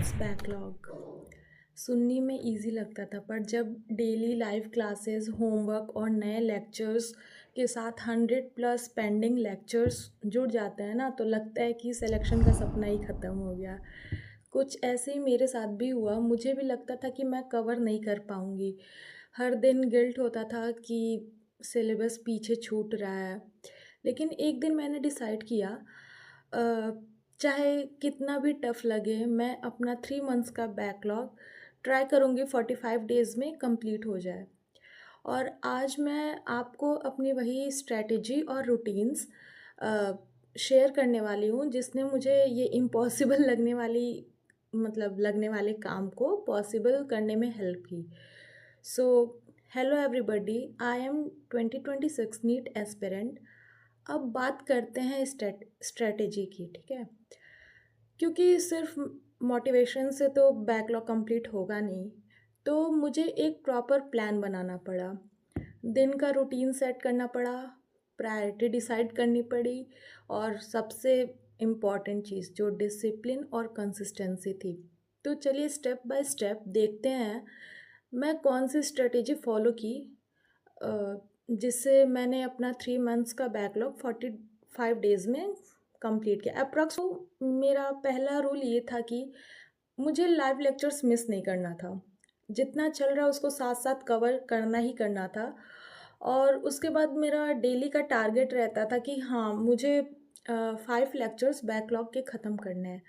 Months backlog सुनने में easy लगता था, पर जब डेली लाइव क्लासेस, होमवर्क और नए लेक्चर्स के साथ 100+ पेंडिंग लेक्चर्स जुड़ जाते हैं ना, तो लगता है कि सिलेक्शन का सपना ही ख़त्म हो गया। कुछ ऐसे ही मेरे साथ भी हुआ। मुझे भी लगता था कि मैं कवर नहीं कर पाऊँगी। हर दिन गिल्ट होता था कि सिलेबस पीछे छूट रहा है। लेकिन एक दिन मैंने डिसाइड किया, अ, चाहे कितना भी टफ़ लगे, मैं अपना 3 मंथ्स का बैकलॉग ट्राई करूँगी 45 डेज़ में कंप्लीट हो जाए। और आज मैं आपको अपनी वही स्ट्रैटेजी और रूटीन्स अ, शेयर करने वाली हूँ, जिसने मुझे ये इम्पॉसिबल लगने वाले काम को पॉसिबल करने में हेल्प की। So hello everybody, I am 2026 NEET aspirant. अब बात करते हैं स्ट्रैटेजी की, ठीक है? क्योंकि सिर्फ मोटिवेशन से तो बैकलॉग कंप्लीट होगा नहीं, तो मुझे एक प्रॉपर प्लान बनाना पड़ा। दिन का रूटीन सेट करना पड़ा, प्रायोरिटी डिसाइड करनी पड़ी, और सबसे इम्पॉर्टेंट चीज़ जो डिसिप्लिन और कंसिस्टेंसी थी। तो चलिए स्टेप बाय स्टेप देखते हैं मैं कौन सी स्ट्रेटेजी फॉलो की, अ, जिससे मैंने अपना 3 मंथ्स का बैकलॉग 45 डेज़ में कंप्लीट किया अप्रॉक्स। तो मेरा पहला रूल ये था कि मुझे लाइव लेक्चर्स मिस नहीं करना था। जितना चल रहा है उसको साथ-साथ कवर करना ही करना था। और उसके बाद मेरा डेली का टारगेट रहता था कि हाँ, मुझे 5 लेक्चर्स बैकलॉग के ख़त्म करने हैं।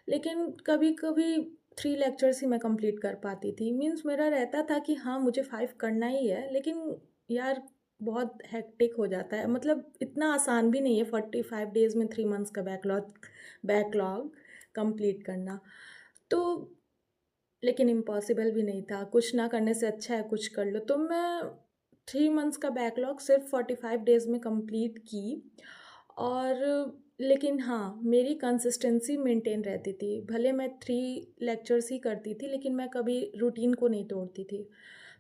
लेकिन कभी-कभी 3 लेक्चर्स ही मैं कंप्लीट कर पाती थी। मीन्स मेरा रहता था कि हाँ, मुझे 5 करना ही है, लेकिन यार बहुत हेक्टिक हो जाता है। मतलब इतना आसान भी नहीं है 45 डेज़ में 3 मंथ्स का बैकलॉग कंप्लीट करना। तो लेकिन इम्पॉसिबल भी नहीं था, कुछ ना करने से अच्छा है कुछ कर लो। तो मैं 3 मंथ्स का बैकलॉग सिर्फ़ 45 डेज़ में कंप्लीट की। और लेकिन हाँ, मेरी कंसिस्टेंसी मेंटेन रहती थी। भले मैं 3 लेक्चर्स ही करती थी, लेकिन मैं कभी रूटीन को नहीं तोड़ती थी।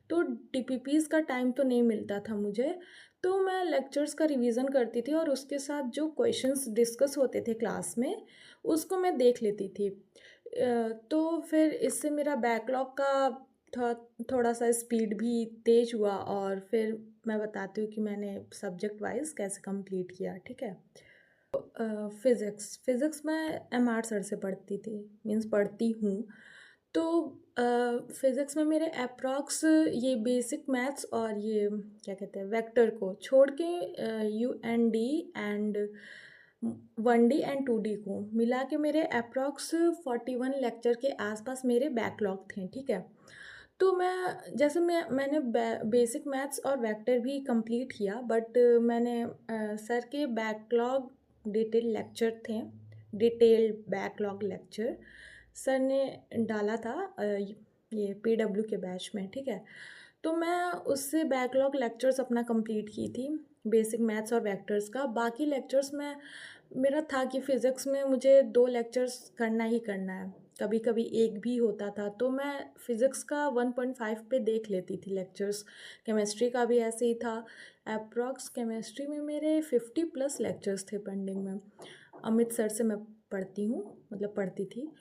तो डीपीपीज़ का टाइम तो नहीं मिलता था मुझे, तो मैं लेक्चर्स का रिवीज़न करती थी और उसके साथ जो क्वेश्चंस डिस्कस होते थे क्लास में, उसको मैं देख लेती थी। तो फिर इससे मेरा बैकलॉग का थो थोड़ा-सा स्पीड भी तेज़ हुआ, और फिर मैं बताती हूँ कि मैंने सब्जेक्ट वाइज़ कैसे कंप्लीट किया, ठीक है? फ़िज़िक्स मैं एमआर सर से पढ़ती थी, मीन्स पढ़ती हूँ। तो फ़िज़िक्स में मेरे एप्रॉक्स ये बेसिक मैथ्स और ये क्या कहते हैं वेक्टर को छोड़ के यूएनडी एंड 1D एंड 2D को मिला के मेरे एप्रॉक्स 41 लेक्चर के आसपास मेरे बैकलॉग थे, ठीक है? तो मैंने बेसिक मैथ्स और वेक्टर भी कंप्लीट किया, बट मैंने सर के backlog detailed backlog lecture sir ने डाला था ये पीडब्ल्यू के बैच में, ठीक है? तो मैं उससे बैकलॉग लेक्चर्स अपना कंप्लीट की थी, बेसिक मैथ्स और वेक्टर्स का। बाकी लेक्चर्स में मेरा था कि फ़िज़िक्स में मुझे 2 लेक्चर्स करना ही करना है, कभी-कभी 1 भी होता था, तो मैं फ़िज़िक्स का 1.5 पे देख लेती थी लेक्चर्स। केमिस्ट्री का भी ऐसे ही था। एप्रॉक्स केमिस्ट्री में मेरे 50+ लेक्चर्स थे पेंडिंग में। अमित सर से मैं पढ़ती थी।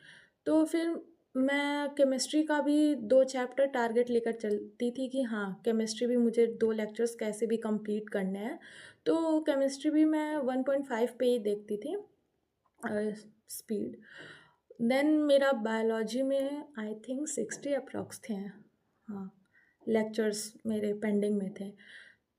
तो फिर मैं केमिस्ट्री का भी 2 चैप्टर टारगेट लेकर चलती थी कि हाँ, केमिस्ट्री भी मुझे 2 लेक्चर्स कैसे भी कंप्लीट करने हैं। तो केमिस्ट्री भी मैं 1.5 पे ही देखती थी स्पीड। देन मेरा बायोलॉजी में आई थिंक 60 अप्रॉक्स थे। हाँ, लेक्चर्स मेरे पेंडिंग में थे।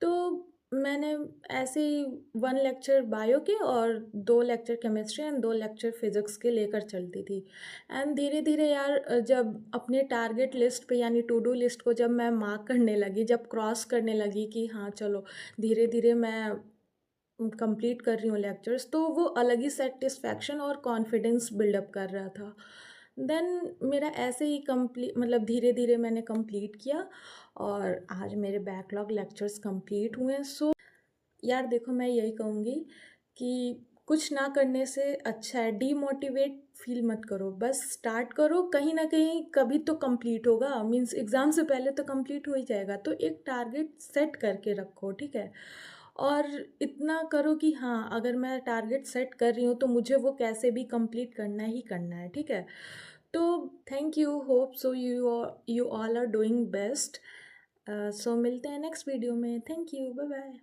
तो मैंने ऐसे ही 1 लेक्चर बायो के और 2 lecture chemistry and 2 lecture physics के लेकर चलती थी। एंड धीरे-धीरे यार, जब अपने टारगेट लिस्ट पे यानी टू डू लिस्ट को जब मैं मार्क करने लगी, जब क्रॉस करने लगी कि हाँ, चलो धीरे-धीरे मैं कंप्लीट कर रही हूँ लेक्चर्स, तो वो अलग ही सैटिस्फैक्शन और कॉन्फिडेंस बिल्डअप कर रहा था। देन मेरा ऐसे ही धीरे-धीरे मैंने कंप्लीट किया, और आज मेरे बैकलॉग लेक्चर्स कंप्लीट हुए हैं। सो यार देखो, मैं यही कहूँगी कि कुछ ना करने से अच्छा है डीमोटिवेट फ़ील मत करो, बस स्टार्ट करो, कहीं न कहीं कभी तो कंप्लीट होगा, मीन्स एग्ज़ाम से पहले तो कंप्लीट हो ही जाएगा। तो एक टारगेट सेट करके रखो, ठीक है? और इतना करो कि हाँ, अगर मैं टारगेट सेट कर रही हूँ तो मुझे वो कैसे भी कंप्लीट करना ही करना है, ठीक है? तो thank you, hope so you all are doing best. So मिलते हैं नेक्स्ट वीडियो में। Thank you, bye bye.